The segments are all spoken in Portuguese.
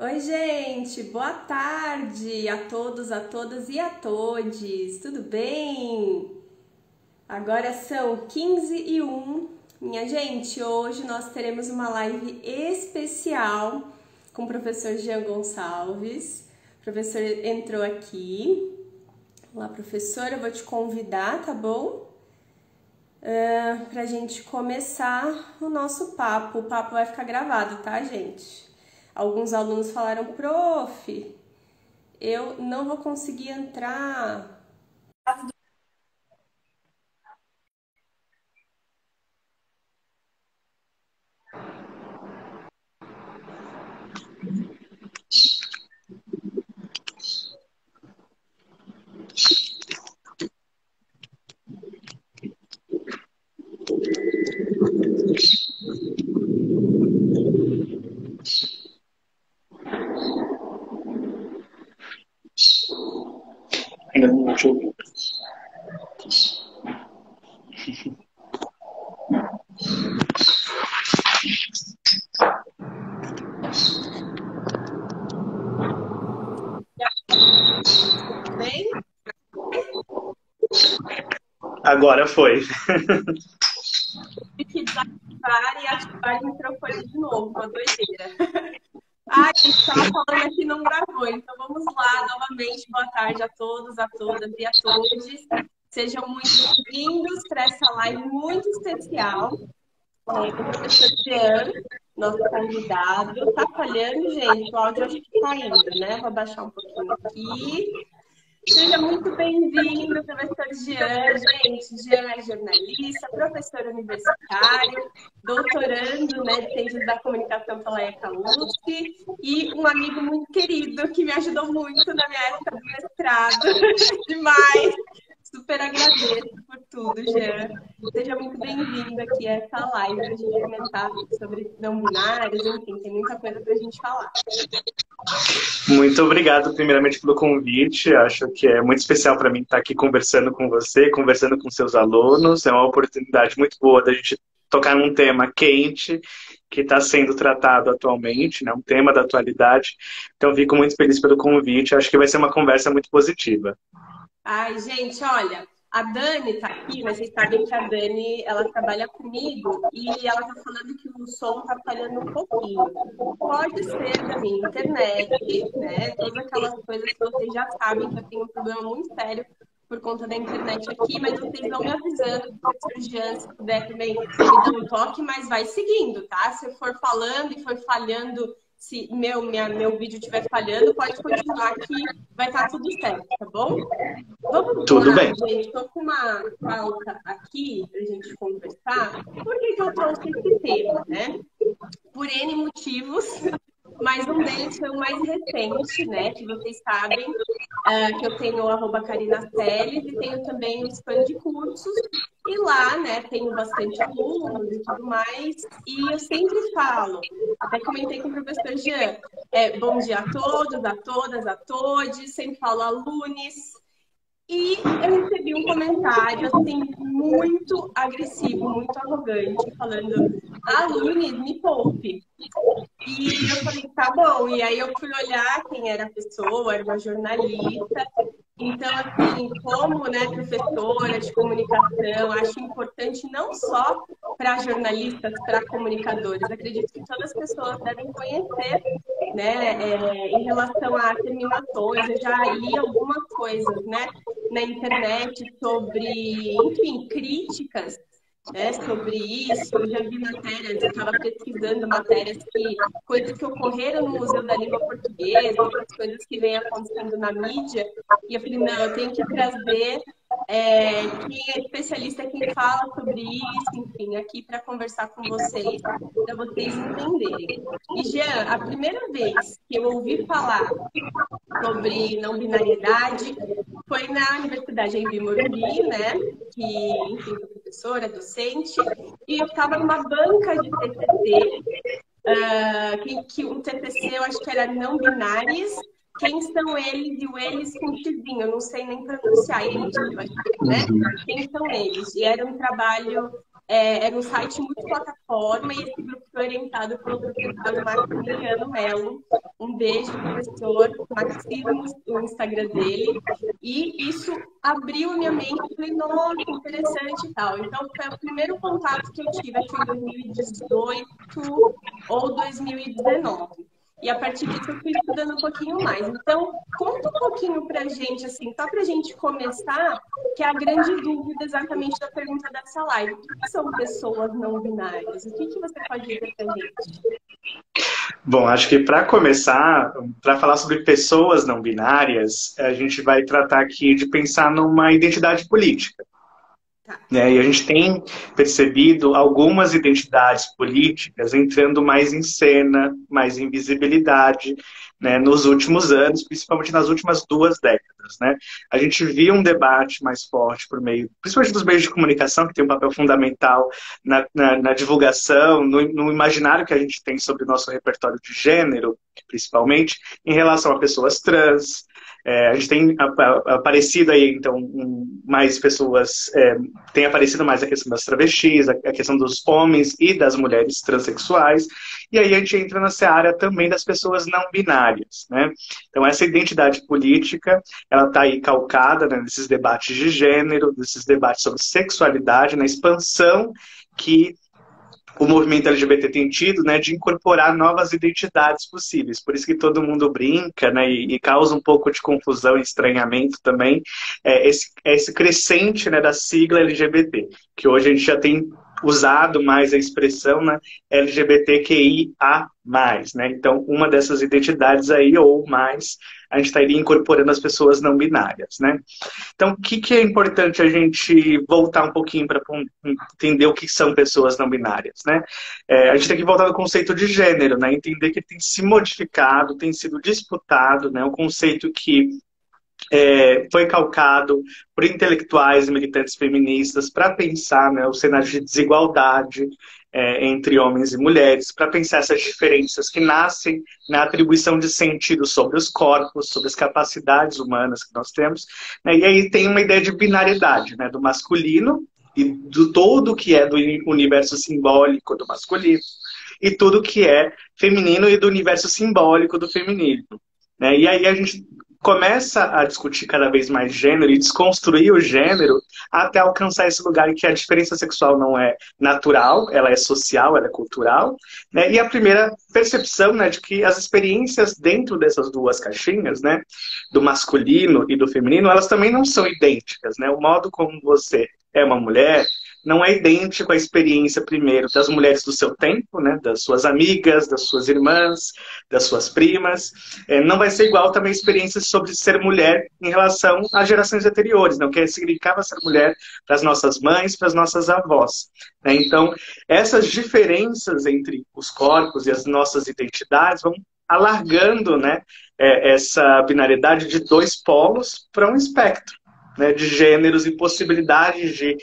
Oi, gente, boa tarde a todos, a todas e a todes, tudo bem? Agora são 15h01. Minha gente, hoje nós teremos uma live especial com o professor Jean Gonçalves. O professor entrou aqui. Olá, professor, eu vou te convidar, tá bom? Pra gente começar o nosso papo. O papo vai ficar gravado, tá, gente? Alguns alunos falaram, prof, eu não vou conseguir entrar. Ainda não te ouvi. Bem? Agora foi. Tive que desativar e ativar o microfone de novo, uma doideira. A gente estava falando aqui e não gravou, então vamos lá novamente. Boa tarde a todos, a todas e a todos. Sejam muito bem-vindos para essa live muito especial com o professor Jean, nosso convidado. Tá falhando, gente? O áudio acho que tá indo, né? Vou abaixar um pouquinho aqui. Seja muito bem-vindo, professor Jean. Gente, Jean é jornalista, professor universitário, doutorando, né, de Ciências da Comunicação pela ECA USP e um amigo muito querido que me ajudou muito na minha época do mestrado. Demais! Super agradeço por tudo, Jean. Seja muito bem-vindo aqui a essa live para a gente comentar sobre não binários, enfim, tem muita coisa para a gente falar. Muito obrigado, primeiramente, pelo convite. Acho que é muito especial para mim estar aqui conversando com você, conversando com seus alunos. É uma oportunidade muito boa da gente tocar num tema quente que está sendo tratado atualmente, né? Um tema da atualidade. Então, fico muito feliz pelo convite. Acho que vai ser uma conversa muito positiva. Ai, gente, olha, a Dani tá aqui, mas vocês sabem que a Dani, ela trabalha comigo e ela tá falando que o som tá falhando um pouquinho. Pode ser da minha internet, né? Todas aquelas coisas que vocês já sabem que eu tenho um problema muito sério por conta da internet aqui, mas vocês vão me avisando, professor Jean, se puder também me dar um toque, mas vai seguindo, tá? Se eu for falando e for falhando, se meu vídeo estiver falhando, pode continuar que vai estar tudo certo, tá bom? Vamos Tudo lá, bem. gente. Estou com uma pauta aqui para a gente conversar. Por que eu trouxe esse tema, né? Por N motivos, mas um deles foi o mais recente, né? Que vocês sabem, que eu tenho o @carinaceles e tenho também o Expand Cursos. E lá, né, tenho bastante alunos e tudo mais. E eu sempre falo, até comentei com o professor Jean, bom dia a todos, a todas, a todes, sempre falo alunos. E eu recebi um comentário, assim, muito agressivo, muito arrogante, falando, Lunes, me poupe. E eu falei, tá bom. E aí eu fui olhar quem era a pessoa, era uma jornalista. Então, assim, como, né, professora de comunicação, acho importante não só para jornalistas, para comunicadores. Acredito que todas as pessoas devem conhecer, né, em relação a terminações. Eu já li algumas coisas, né, na internet sobre, enfim, críticas, né, sobre isso. Eu já vi matérias, eu estava pesquisando matérias coisas que ocorreram no Museu da Língua Portuguesa, outras coisas que vêm acontecendo na mídia, e eu falei, não, eu tenho que trazer quem é especialista, quem fala sobre isso, enfim, aqui para conversar com vocês, para vocês entenderem. E, Jean, a primeira vez que eu ouvi falar sobre não binariedade foi na Universidade Embi Morumbi, né? Que, enfim, sou professora, docente, e eu estava numa banca de TCC, que um TCC eu acho que era não binários. Quem são eles e o eles com xizinho, eu não sei nem pronunciar eles, eu acho, né? Quem são eles? E era um trabalho era um site multiplataforma e esse grupo foi orientado pelo professor Maximiliano Melo. Um beijo, professor Maximo, o Instagram dele. E isso abriu a minha mente. Eu falei, nossa, interessante e tal. Então, foi o primeiro contato que eu tive, acho que foi em 2018 ou 2019. E a partir disso eu fui estudando um pouquinho mais. Então, conta um pouquinho pra gente, assim, só pra gente começar, que é a grande dúvida exatamente da pergunta dessa live. O que são pessoas não binárias? O que você pode dizer pra gente? Bom, acho que para começar, para falar sobre pessoas não binárias, a gente vai tratar aqui de pensar numa identidade política. Tá. Né? E a gente tem percebido algumas identidades políticas entrando mais em cena, mais em visibilidade, né, nos últimos anos, principalmente nas últimas 2 décadas. Né? A gente viu um debate mais forte por meio, principalmente dos meios de comunicação, que tem um papel fundamental na divulgação, no imaginário que a gente tem sobre o nosso repertório de gênero, principalmente, em relação a pessoas trans. A gente tem aparecido aí, então, mais pessoas, tem aparecido mais a questão das travestis, a questão dos homens e das mulheres transexuais, e aí a gente entra na seara também das pessoas não binárias, né? Então, essa identidade política, ela está aí calcada, né, nesses debates de gênero, nesses debates sobre sexualidade, na expansão que o movimento LGBT tem tido, né, de incorporar novas identidades possíveis. Por isso que todo mundo brinca, né, e causa um pouco de confusão e estranhamento também, esse crescente, né, da sigla LGBT, que hoje a gente já tem usado mais a expressão, né, LGBTQIA+, né? Então, uma dessas identidades aí, ou mais, a gente estaria incorporando as pessoas não binárias, né? Então, o que é importante a gente voltar um pouquinho para entender o que são pessoas não binárias, né? A gente tem que voltar no conceito de gênero, né? Entender que tem se modificado, tem sido disputado, né? Um conceito que foi calcado por intelectuais e militantes feministas para pensar, né, o cenário de desigualdade entre homens e mulheres, para pensar essas diferenças que nascem na atribuição de sentido sobre os corpos, sobre as capacidades humanas que nós temos. Né, e aí tem uma ideia de binariedade, né, do masculino e do todo que é do universo simbólico do masculino e tudo que é feminino e do universo simbólico do feminino. Né? E aí a gente começa a discutir cada vez mais gênero e desconstruir o gênero até alcançar esse lugar em que a diferença sexual não é natural, ela é social, ela é cultural, né? E a primeira percepção, né, de que as experiências dentro dessas duas caixinhas, né, do masculino e do feminino, elas também não são idênticas, né? O modo como você é uma mulher não é idêntico à experiência, primeiro, das mulheres do seu tempo, né? Das suas amigas, das suas irmãs, das suas primas. Não vai ser igual também a experiência sobre ser mulher em relação às gerações anteriores, né? O que significava ser mulher para as nossas mães, para as nossas avós. Né? Então, essas diferenças entre os corpos e as nossas identidades vão alargando, né, essa binariedade de dois polos para um espectro, né, de gêneros e possibilidades de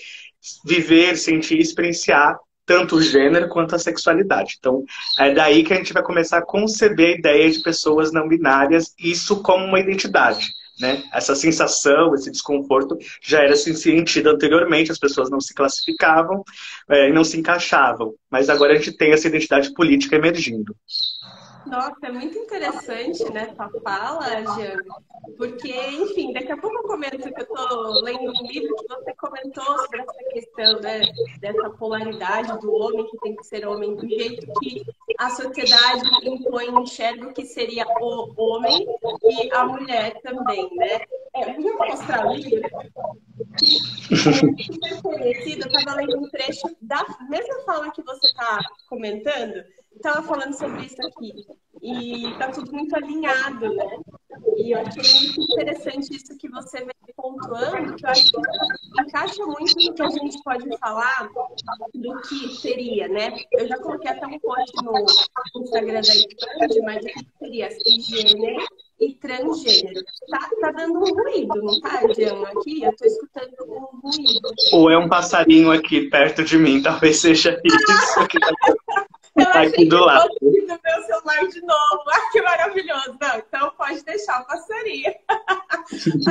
viver, sentir, experienciar tanto o gênero quanto a sexualidade. Então, é daí que a gente vai começar a conceber a ideia de pessoas não binárias, isso como uma identidade. Né? Essa sensação, esse desconforto já era sentido anteriormente, as pessoas não se classificavam e não se encaixavam. Mas agora a gente tem essa identidade política emergindo. Nossa, é muito interessante, né, tua fala, Jean, porque, enfim, daqui a pouco eu comento que eu estou lendo um livro que você comentou sobre essa questão, né, dessa polaridade do homem que tem que ser homem do jeito que a sociedade impõe, enxerga o que seria o homem e a mulher também, né? Vou mostrar o livro. Eu estava lendo um trecho da mesma fala que você está comentando, estava falando sobre isso aqui. E está tudo muito alinhado, né? E eu achei muito interessante isso que você vem pontuando, que eu acho que encaixa muito no que a gente pode falar do que seria, né? Eu já coloquei até um post no Instagram da Expand, mas o que seria cisgênero e transgênero. Tá dando um ruído, não tá, Jean? Aqui eu tô escutando um ruído. Ou é um passarinho aqui perto de mim, talvez seja isso. Eu achei aqui do lado. Do meu celular de novo. Ai, que maravilhoso. Não, então pode deixar o passarinho.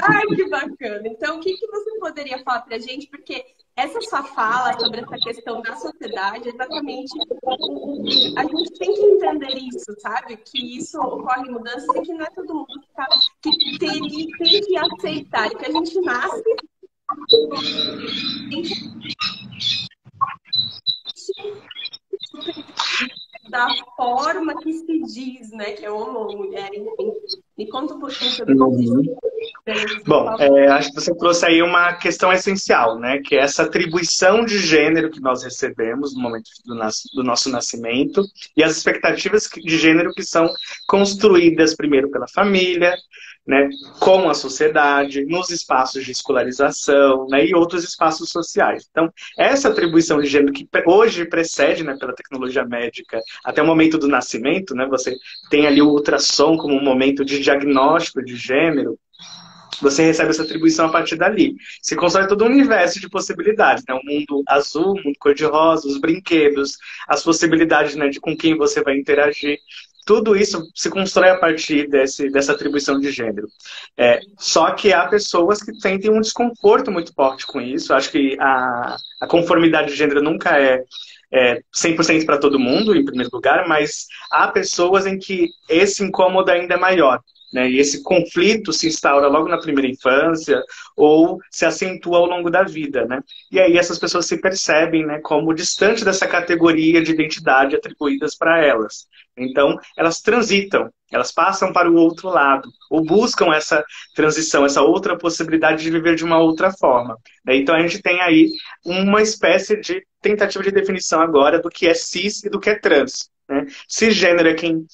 Ai, que bacana. Então, o que você poderia falar pra gente? Porque essa sua fala sobre essa questão da sociedade, exatamente, a gente tem que entender isso, sabe? Que isso ocorre em mudanças e que não é todo mundo tem que aceitar, que a gente nasce, a gente da forma que se diz, né? Que é homem ou mulher, enfim. Me conta um pouquinho sobre isso. Bom, acho que você trouxe aí uma questão essencial, né? Que é essa atribuição de gênero que nós recebemos no momento do nosso nascimento e as expectativas de gênero que são construídas primeiro pela família, né, com a sociedade, nos espaços de escolarização, né, e outros espaços sociais. Então, essa atribuição de gênero que hoje precede, né, pela tecnologia médica até o momento do nascimento, né, você tem ali o ultrassom como um momento de diagnóstico de gênero, você recebe essa atribuição a partir dali. Se constrói todo um universo de possibilidades, né? O mundo azul, o mundo cor-de-rosa, os brinquedos, as possibilidades, né, de com quem você vai interagir. Tudo isso se constrói a partir dessa atribuição de gênero. Só que há pessoas que sentem um desconforto muito forte com isso. Acho que a conformidade de gênero nunca é 100% para todo mundo, em primeiro lugar, mas há pessoas em que esse incômodo ainda é maior. Né? E esse conflito se instaura logo na primeira infância ou se acentua ao longo da vida. Né? E aí essas pessoas se percebem, né, como distante dessa categoria de identidade atribuídas para elas. Então, elas transitam, elas passam para o outro lado, ou buscam essa transição, essa outra possibilidade de viver de uma outra forma. Né? Então, a gente tem aí uma espécie de tentativa de definição agora do que é cis e do que é trans. Né? Cisgênero é quem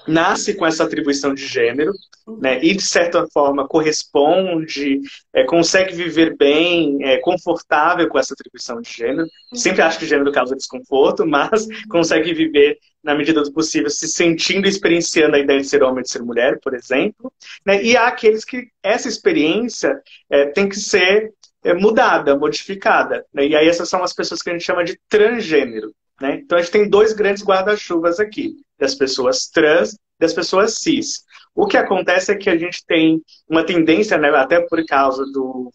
nasce com essa atribuição de gênero, né, e de certa forma corresponde, consegue viver bem, confortável com essa atribuição de gênero. Sempre acho que gênero causa desconforto, mas consegue viver, na medida do possível, se sentindo e experienciando a ideia de ser homem e de ser mulher, por exemplo. Né, e há aqueles que essa experiência tem que ser mudada, modificada. Né, e aí essas são as pessoas que a gente chama de transgênero. Né? Então a gente tem dois grandes guarda-chuvas aqui, das pessoas trans e das pessoas cis. O que acontece é que a gente tem uma tendência, né, até por causa do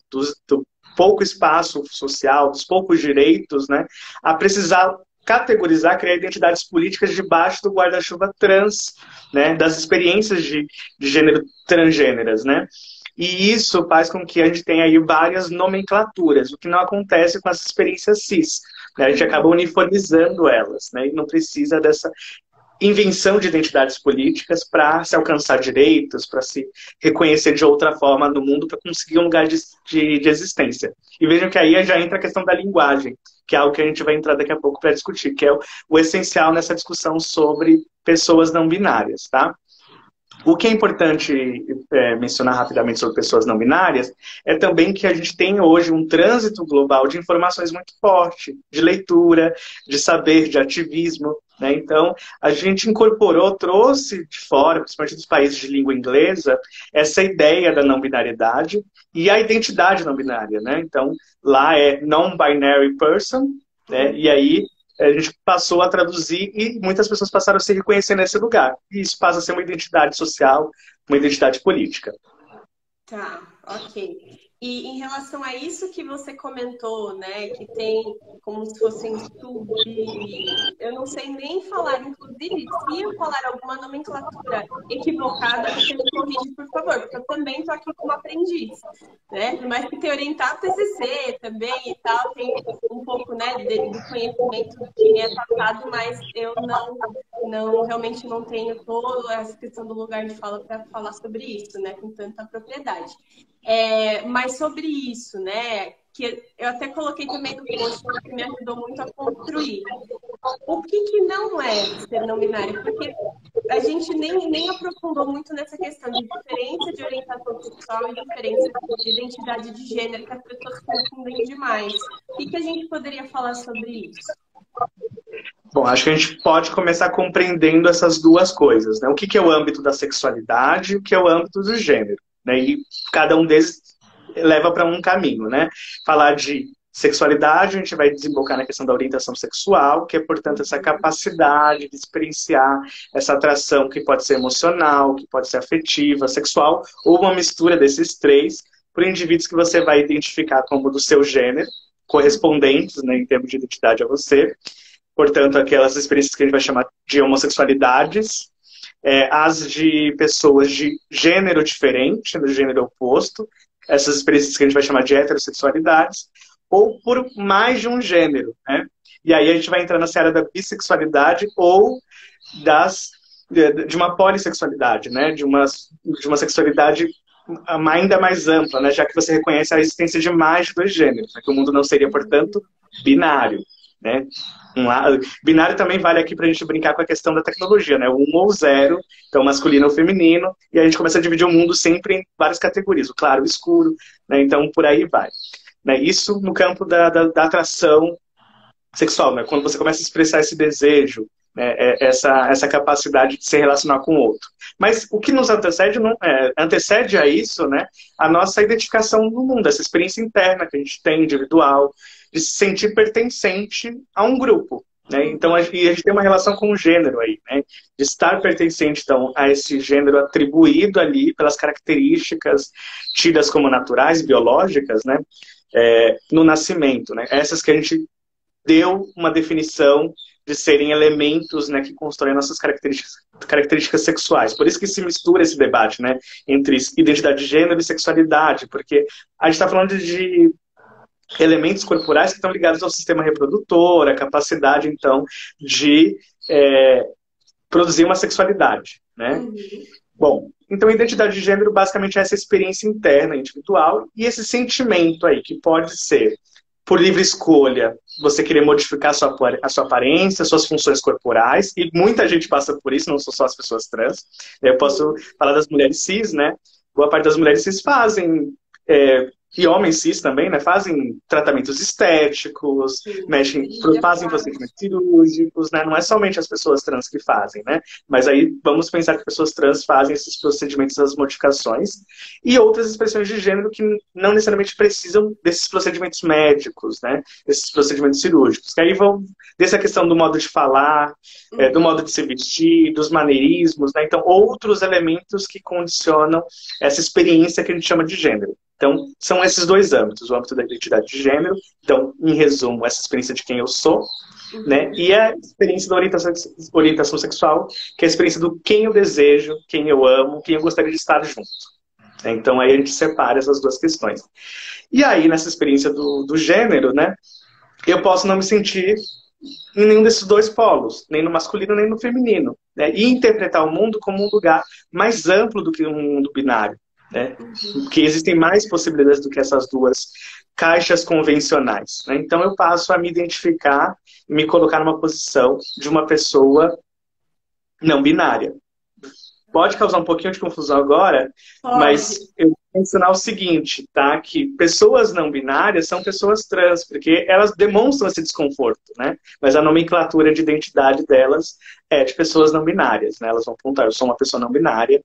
pouco espaço social, dos poucos direitos, né, a precisar categorizar, criar identidades políticas debaixo do guarda-chuva trans, né, das experiências de gênero transgêneras, né? E isso faz com que a gente tenha aí várias nomenclaturas, o que não acontece com as experiências cis. Né? A gente acaba uniformizando elas, né? E não precisa dessa invenção de identidades políticas para se alcançar direitos, para se reconhecer de outra forma no mundo, para conseguir um lugar de existência. E vejam que aí já entra a questão da linguagem, que é algo que a gente vai entrar daqui a pouco para discutir, que é o essencial nessa discussão sobre pessoas não binárias, tá? O que é importante mencionar rapidamente sobre pessoas não binárias é também que a gente tem hoje um trânsito global de informações muito forte, de leitura, de saber, de ativismo. Né? Então, a gente incorporou, trouxe de fora, principalmente dos países de língua inglesa, essa ideia da não binariedade e a identidade não binária. Né? Então, lá é non-binary person, né? E aí a gente passou a traduzir e muitas pessoas passaram a se reconhecer nesse lugar. E isso passa a ser uma identidade social, uma identidade política. Tá, ok. E em relação a isso que você comentou, né, que tem como se fossem eu não sei nem falar, inclusive, se eu falar alguma nomenclatura equivocada, você me corrige, por favor, porque eu também estou aqui como aprendiz, né? Por mais que tenha orientado o TCC também e tal, tem um pouco, né, do conhecimento que é passado, mas eu realmente não tenho toda essa questão do lugar de fala para falar sobre isso, né, com tanta propriedade. Mas sobre isso, né, que eu até coloquei também no post, que me ajudou muito a construir. O que não é ser não binário? Porque a gente nem aprofundou muito nessa questão de diferença de orientação sexual e diferença de identidade de gênero, que as pessoas confundem demais. O que a gente poderia falar sobre isso? Bom, acho que a gente pode começar compreendendo essas duas coisas, né? O que é o âmbito da sexualidade e o que é o âmbito do gênero. Né? E cada um deles leva para um caminho, né? Falar de sexualidade, a gente vai desembocar na questão da orientação sexual, que é, portanto, essa capacidade de experienciar essa atração que pode ser emocional, que pode ser afetiva, sexual, ou uma mistura desses três, por indivíduos que você vai identificar como do seu gênero, correspondentes, né, em termos de identidade a você. Portanto, aquelas experiências que a gente vai chamar de homossexualidades, as de pessoas de gênero diferente, do gênero oposto, essas experiências que a gente vai chamar de heterossexualidades, ou por mais de um gênero, né? E aí a gente vai entrar na seara da bissexualidade ou de uma polissexualidade, né? De uma sexualidade ainda mais ampla, né? Já que você reconhece a existência de mais de dois gêneros, né? Que o mundo não seria, portanto, binário, né? Binário também vale aqui para a gente brincar com a questão da tecnologia, né? 1 ou 0, então masculino ou feminino, e a gente começa a dividir o mundo sempre em várias categorias, o claro e o escuro, né? Então por aí vai. Né? Isso no campo da atração sexual, né? Quando você começa a expressar esse desejo, né? Essa capacidade de se relacionar com o outro. Mas o que nos antecede a isso, né? A nossa identificação no mundo, essa experiência interna que a gente tem, individual, de se sentir pertencente a um grupo. Né? Então, a gente tem uma relação com o gênero aí, né? De estar pertencente, então, a esse gênero atribuído ali pelas características tidas como naturais, biológicas, né? No nascimento, né? Essas que a gente deu uma definição de serem elementos, né, que constroem nossas características sexuais. Por isso que se mistura esse debate, né, entre identidade de gênero e sexualidade, porque a gente está falando de elementos corporais que estão ligados ao sistema reprodutor, a capacidade, então, de produzir uma sexualidade, né? Uhum. Bom, então a identidade de gênero basicamente é essa experiência interna, individual, e esse sentimento aí, que pode ser por livre escolha, você querer modificar a sua aparência, suas funções corporais, e muita gente passa por isso, não são só as pessoas trans. Eu posso falar das mulheres cis, né? Boa parte das mulheres cis fazem, e homens cis também, né? Fazem tratamentos estéticos, fazem procedimentos cirúrgicos, né? Não é somente as pessoas trans que fazem, né? Mas aí vamos pensar que pessoas trans fazem esses procedimentos, essas modificações, e outras expressões de gênero que não necessariamente precisam desses procedimentos médicos, né? Desses procedimentos cirúrgicos. Que aí vão dessa questão do modo de falar, do modo de se vestir, dos maneirismos, né? Então, outros elementos que condicionam essa experiência que a gente chama de gênero. Então, são esses dois âmbitos, o âmbito da identidade de gênero, então, em resumo, essa experiência de quem eu sou, né? E a experiência da orientação sexual, que é a experiência do quem eu desejo, quem eu amo, quem eu gostaria de estar junto. Então, aí a gente separa essas duas questões. E aí, nessa experiência do gênero, né? Eu posso não me sentir em nenhum desses dois polos, nem no masculino, nem no feminino, né? E interpretar o mundo como um lugar mais amplo do que um mundo binário. Né? Porque existem mais possibilidades do que essas duas caixas convencionais. Né? Então eu passo a me identificar e me colocar numa posição de uma pessoa não binária. Pode causar um pouquinho de confusão agora, mas eu vou mencionar o seguinte, tá? Que pessoas não binárias são pessoas trans, porque elas demonstram esse desconforto, né? Mas a nomenclatura de identidade delas é de pessoas não binárias, né? Elas vão apontar, eu sou uma pessoa não binária,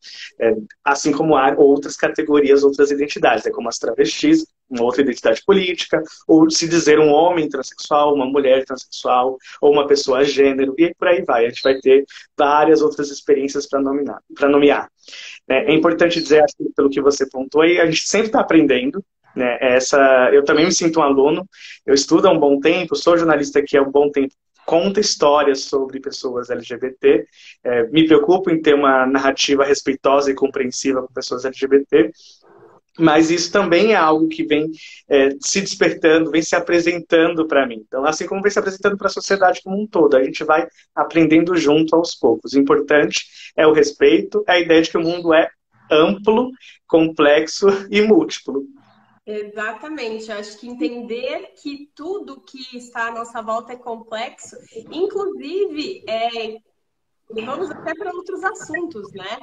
assim como há outras categorias, outras identidades, como as travestis, uma outra identidade política, ou se dizer um homem transexual, uma mulher transexual, ou uma pessoa gênero, e por aí vai. A gente vai ter várias outras experiências para nomear. É importante dizer, acho que pelo que você pontuou, a gente sempre está aprendendo. Né? Eu também me sinto um aluno, eu estudo há um bom tempo, sou jornalista aqui há um bom tempo, conta histórias sobre pessoas LGBT, me preocupo em ter uma narrativa respeitosa e compreensiva com pessoas LGBT, mas isso também é algo que vem se despertando, vem se apresentando para mim. Então, assim como vem se apresentando para a sociedade como um todo, a gente vai aprendendo junto aos poucos. O importante é o respeito, é a ideia de que o mundo é amplo, complexo e múltiplo. Exatamente, eu acho que entender que tudo que está à nossa volta é complexo, inclusive, vamos até para outros assuntos, né?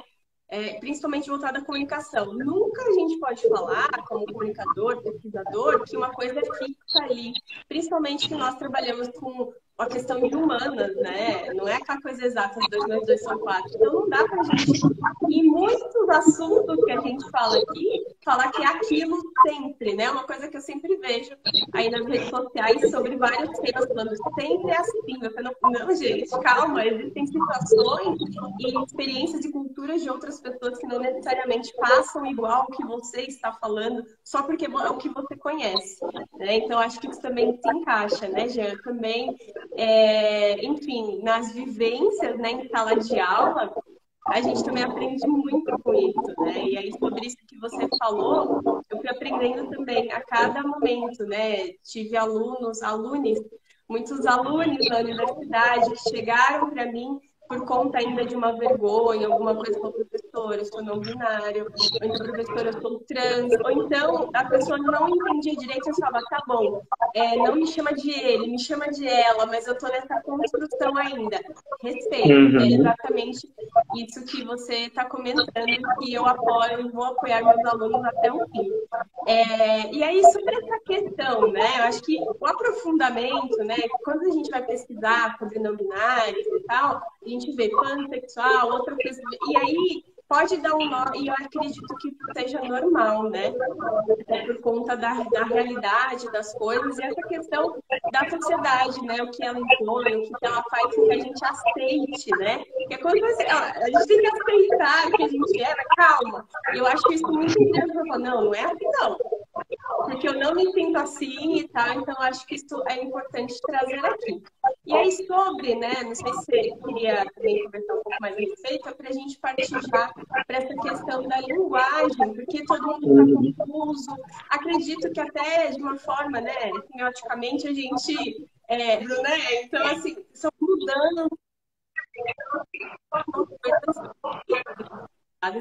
Principalmente voltado à comunicação. Nunca a gente pode falar, como comunicador, pesquisador, que uma coisa é fixa ali, principalmente que nós trabalhamos com uma questão de humanas, né? Não é aquela coisa exata, 2 mais 2 são 4. Então não dá pra gente, em muitos assuntos que a gente fala aqui, falar que é aquilo sempre, né? Uma coisa que eu sempre vejo aí nas redes sociais sobre vários temas, falando sempre é assim. Eu falo, não, gente, calma, existem situações e experiências e culturas de outras pessoas que não necessariamente passam igual o que você está falando, só porque é o que você conhece, né? Então, acho que isso também se encaixa, né, Jean? Também, enfim, nas vivências, né, em sala de aula, a gente também aprende muito com isso, né? E aí, sobre isso que você falou, eu fui aprendendo também a cada momento, né? Tive alunos, muitos alunos da universidade que chegaram para mim por conta ainda de uma vergonha, alguma coisa com a professora, eu sou não binário, ou então, professora, eu sou trans, ou então a pessoa não entendia direito e falava, tá bom, não me chama de ele, me chama de ela, mas eu tô nessa construção ainda. Respeito, é Uhum. exatamente isso que você está comentando, que eu apoio e vou apoiar meus alunos até o fim. E aí, sobre essa questão, né? Eu acho que o aprofundamento, né? Quando a gente vai pesquisar sobre não binários e tal, a gente vê pansexual, outra pessoa. E aí pode dar um nó, e eu acredito que seja normal, né? Até por conta da realidade das coisas e essa questão da sociedade, né? O que ela impõe, o que ela faz com que a gente aceite, né? Porque quando a gente tem que aceitar que a gente é, mas calma. E eu acho isso muito interessante. Não, não é assim, não. Porque eu não me sinto assim e tal, então acho que isso é importante trazer aqui. E aí, sobre, né, não sei se você queria também conversar um pouco mais a respeito, é para a gente partir já para essa questão da linguagem, porque todo mundo está Uhum. confuso. Acredito que até de uma forma, né, semioticamente a gente, né, então, assim, são mudando coisas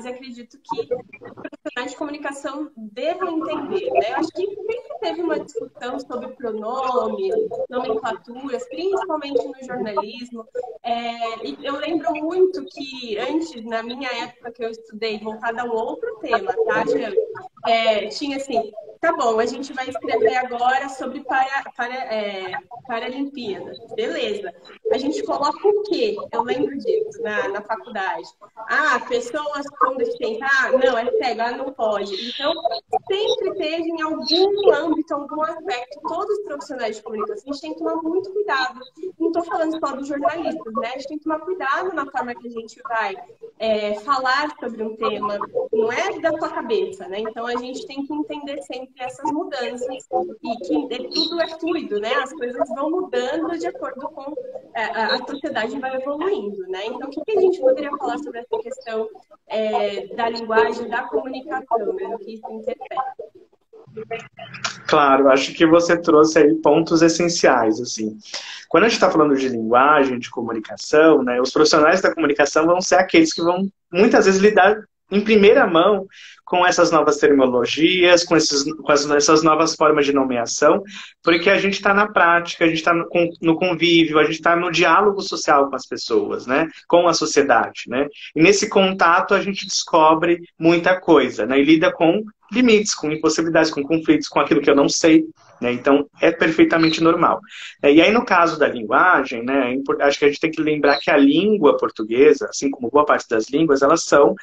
e acredito que profissionais de comunicação devam entender, né? Eu acho que sempre teve uma discussão sobre pronomes, nomenclaturas, principalmente no jornalismo. E eu lembro muito que antes, na minha época que eu estudei, voltada a um outro tema, tá, Jean? Tinha assim, tá bom, a gente vai escrever agora sobre Paralimpíadas. Beleza. A gente coloca o quê? Eu lembro disso na faculdade. Pessoas com deficiência. Não, é cego, não pode. Então, sempre teve em algum âmbito, algum aspecto, todos os profissionais de comunicação, a gente tem que tomar muito cuidado. Não estou falando só dos jornalistas, né? A gente tem que tomar cuidado na forma que a gente vai falar sobre um tema. Não é da sua cabeça, né? Então, a gente tem que entender sempre essas mudanças e que tudo é fluido, né? As coisas vão mudando de acordo com a sociedade vai evoluindo, né? Então, o que a gente poderia falar sobre essa questão da linguagem, da comunicação, né? O que isso interfere? Claro, acho que você trouxe aí pontos essenciais, assim. Quando a gente está falando de linguagem, de comunicação, né, os profissionais da comunicação vão ser aqueles que vão, muitas vezes, lidar em primeira mão com essas novas terminologias, essas novas formas de nomeação, porque a gente está na prática, a gente está no convívio, a gente está no diálogo social com as pessoas, né, com a sociedade, né, e nesse contato a gente descobre muita coisa, né, e lida com limites, com impossibilidades, com conflitos, com aquilo que eu não sei, né? Então é perfeitamente normal. E aí no caso da linguagem, né, acho que a gente tem que lembrar que a língua portuguesa, assim como boa parte das línguas, elas são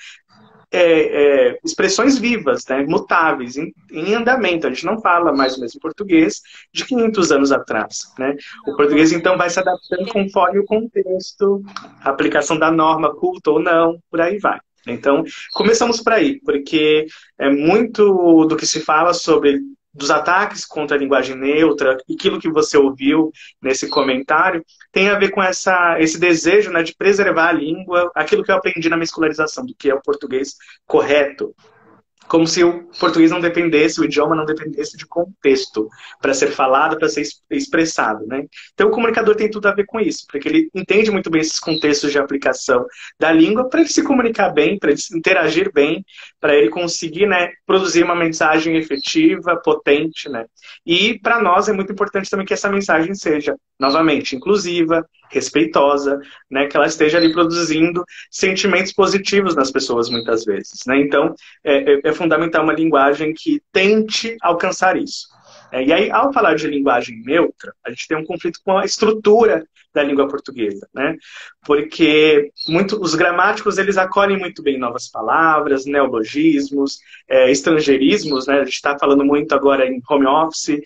expressões vivas, né, mutáveis, em andamento. A gente não fala mais o mesmo português de 500 anos atrás, né? O português, então, vai se adaptando conforme o contexto, a aplicação da norma, culta ou não, por aí vai. Então, começamos por aí, porque muito do que se fala sobre dos ataques contra a linguagem neutra, aquilo que você ouviu nesse comentário, tem a ver com esse desejo, né, de preservar a língua, aquilo que eu aprendi na minha escolarização, do que é o português correto. Como se o português não dependesse, o idioma não dependesse de contexto para ser falado, para ser expressado, né? Então o comunicador tem tudo a ver com isso, porque ele entende muito bem esses contextos de aplicação da língua para ele se comunicar bem, para ele interagir bem, para ele conseguir, né, produzir uma mensagem efetiva, potente, né? E para nós é muito importante também que essa mensagem seja, novamente, inclusiva, respeitosa, né? Que ela esteja ali produzindo sentimentos positivos nas pessoas muitas vezes, né? Então é fundamental uma linguagem que tente alcançar isso. E aí, ao falar de linguagem neutra, a gente tem um conflito com a estrutura da língua portuguesa, né? Porque os gramáticos, eles acolhem muito bem novas palavras, neologismos, estrangeirismos, né? A gente está falando muito agora em home office,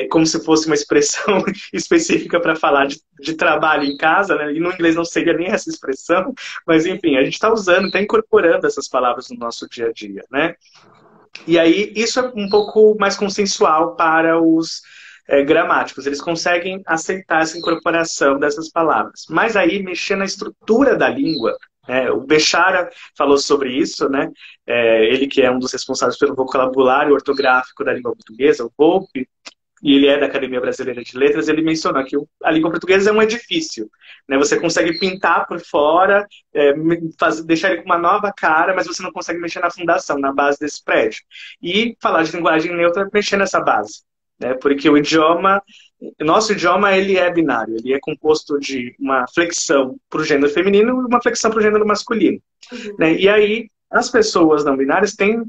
como se fosse uma expressão específica para falar de trabalho em casa, né? E no inglês não seria nem essa expressão, mas enfim, a gente está usando, está incorporando essas palavras no nosso dia a dia, né? E aí, isso é um pouco mais consensual para os gramáticos. Eles conseguem aceitar essa incorporação dessas palavras. Mas aí, mexer na estrutura da língua, o Bechara falou sobre isso, né? Ele que é um dos responsáveis pelo vocabulário ortográfico da língua portuguesa, o VOLPE, e ele é da Academia Brasileira de Letras, ele mencionou que a língua portuguesa é um edifício, né? Você consegue pintar por fora, deixar ele com uma nova cara, mas você não consegue mexer na fundação, na base desse prédio. E falar de linguagem neutra é mexer nessa base, né? Porque nosso idioma, ele é binário, ele é composto de uma flexão para o gênero feminino e uma flexão para o gênero masculino. Né? E aí, as pessoas não binárias têm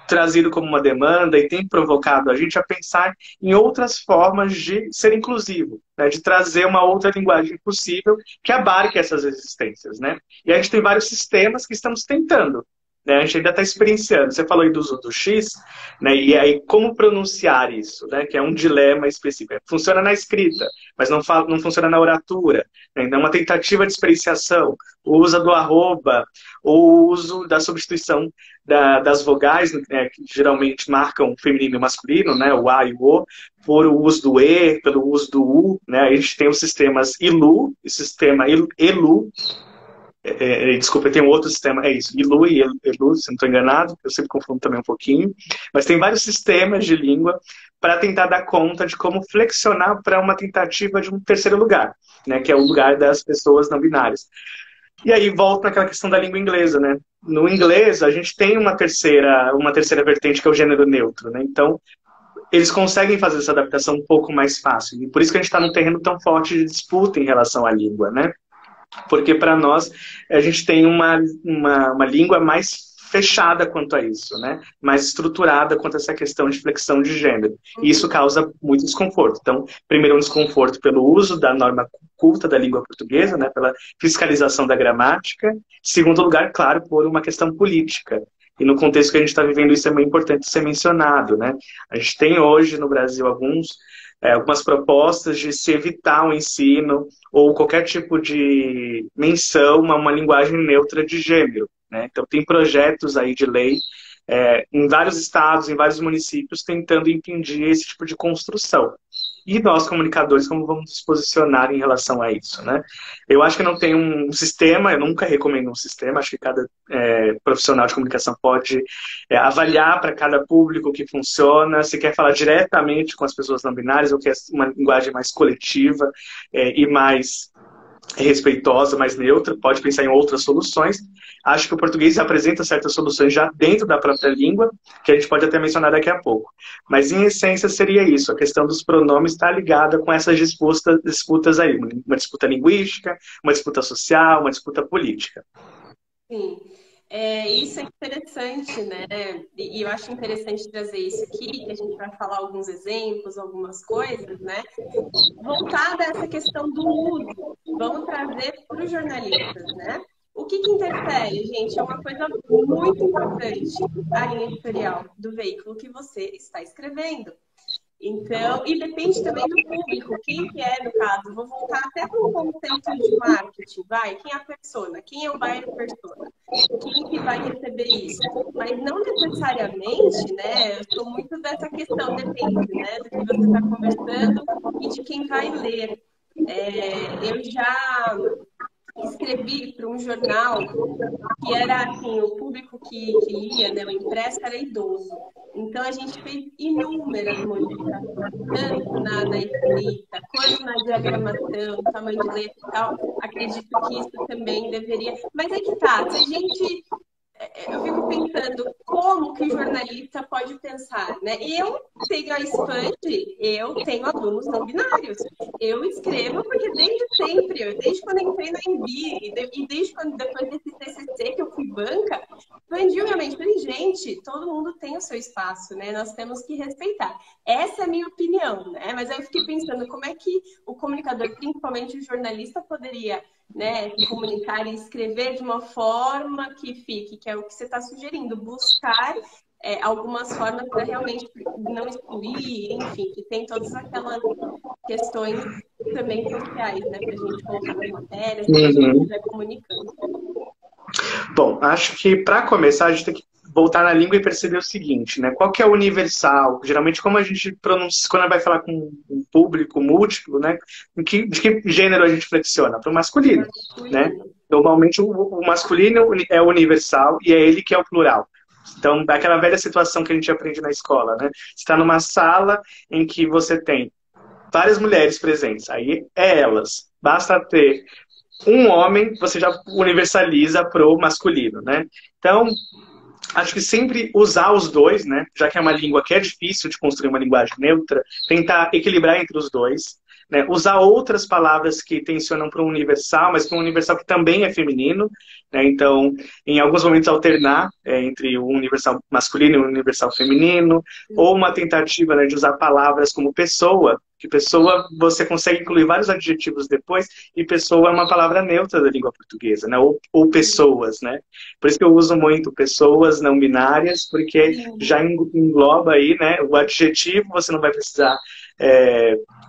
trazido como uma demanda e tem provocado a gente a pensar em outras formas de ser inclusivo, né? De trazer uma outra linguagem possível que abarque essas existências, né? E a gente tem vários sistemas que estamos tentando, né? A gente ainda está experienciando. Você falou aí do uso do X, né? E aí como pronunciar isso, né? Que é um dilema específico. Funciona na escrita, mas não funciona na oratura, né? Então é uma tentativa de experienciação. O uso do arroba, ou o uso da substituição das vogais, né, que geralmente marcam feminino e masculino, né, o A e o O, por o uso do E, pelo uso do U, né, a gente tem os sistemas ILU, o sistema ELU, desculpa, tem um outro sistema, ILU e ELU, se não estou enganado, eu sempre confundo também um pouquinho, mas tem vários sistemas de língua para tentar dar conta de como flexionar para uma tentativa de um terceiro lugar, né, que é o lugar das pessoas não binárias. E aí volta naquela questão da língua inglesa, né? No inglês, a gente tem uma terceira vertente, que é o gênero neutro, né? Então, eles conseguem fazer essa adaptação um pouco mais fácil. E por isso que a gente está num terreno tão forte de disputa em relação à língua, né? Porque, para nós, a gente tem uma língua mais fechada quanto a isso, né? Mais estruturada quanto a essa questão de flexão de gênero. E isso causa muito desconforto. Então, primeiro, um desconforto pelo uso da norma culta da língua portuguesa, né? Pela fiscalização da gramática. Segundo lugar, claro, por uma questão política. E no contexto que a gente está vivendo, isso é muito importante ser mencionado, né? A gente tem hoje no Brasil algumas propostas de se evitar o ensino ou qualquer tipo de menção a uma linguagem neutra de gênero, né? Então, tem projetos aí de lei em vários estados, em vários municípios, tentando impedir esse tipo de construção. E nós, comunicadores, como vamos nos posicionar em relação a isso, né? Eu acho que não tem um sistema, eu nunca recomendo um sistema, acho que cada profissional de comunicação pode avaliar para cada público o que funciona, se quer falar diretamente com as pessoas não binárias ou quer uma linguagem mais coletiva e mais respeitosa, mais neutra, pode pensar em outras soluções. Acho que o português apresenta certas soluções já dentro da própria língua, que a gente pode até mencionar daqui a pouco. Mas, em essência, seria isso. A questão dos pronomes está ligada com essas disputas aí. Uma disputa linguística, uma disputa social, uma disputa política. Sim. Isso é interessante, né? E eu acho interessante trazer isso aqui, que a gente vai falar alguns exemplos, algumas coisas, né? Voltada a essa questão do uso, vamos trazer para os jornalistas, né? O que interfere, gente, é uma coisa muito importante, a linha editorial do veículo que você está escrevendo. Então, e depende também do público, quem que é, no caso, vou voltar até para um conceito de marketing, quem é a persona, quem é o buyer persona, quem que vai receber isso, mas não necessariamente, né, eu estou muito dessa questão, depende, né, do que você está conversando e de quem vai ler. Eu já escrevi para um jornal que era assim, o público que lia, né, o impresso era idoso. Então a gente fez inúmeras modificações, tanto na escrita, quanto na diagramação, tamanho de letra e tal. Acredito que isso também deveria. Mas é que tá, se a gente. Eu fico pensando como que o jornalista pode pensar, né? Eu tenho a Expand, eu tenho alunos não binários. Eu escrevo porque desde sempre, desde quando entrei na Embi, e desde quando depois desse TCC que eu fui banca, expandiu minha mente. Falei, gente, todo mundo tem o seu espaço, né? Nós temos que respeitar. Essa é a minha opinião, né? Mas aí eu fiquei pensando como é que o comunicador, principalmente o jornalista, poderia, né, comunicar e escrever de uma forma que fique, que é o que você está sugerindo, buscar algumas formas para realmente não excluir, enfim, que tem todas aquelas questões também sociais, né, para a gente colocar nas matérias, quando a gente Uhum. estiver comunicando. Bom, acho que para começar a gente tem que voltar na língua e perceber o seguinte, né? Qual que é o universal? Geralmente, como a gente pronuncia, quando vai falar com um público múltiplo, né? De que gênero a gente flexiona? Para o masculino, né? Masculino. Normalmente o masculino é o universal e é ele que é o plural. Então, daquela velha situação que a gente aprende na escola, né? Você está numa sala em que você tem várias mulheres presentes, aí é elas. Basta ter um homem, você já universaliza pro masculino, né? Então, acho que sempre usar os dois, né? Já que é uma língua que é difícil de construir uma linguagem neutra, tentar equilibrar entre os dois, né? Usar outras palavras que tensionam para um universal, mas para um universal que também é feminino, né? Então, em alguns momentos alternar entre o universal masculino e o universal feminino, ou uma tentativa, né, de usar palavras como pessoa, que pessoa você consegue incluir vários adjetivos depois, e pessoa é uma palavra neutra da língua portuguesa, né? Ou pessoas, né? Por isso que eu uso muito pessoas não binárias, porque Sim. já engloba aí, né, o adjetivo, você não vai precisar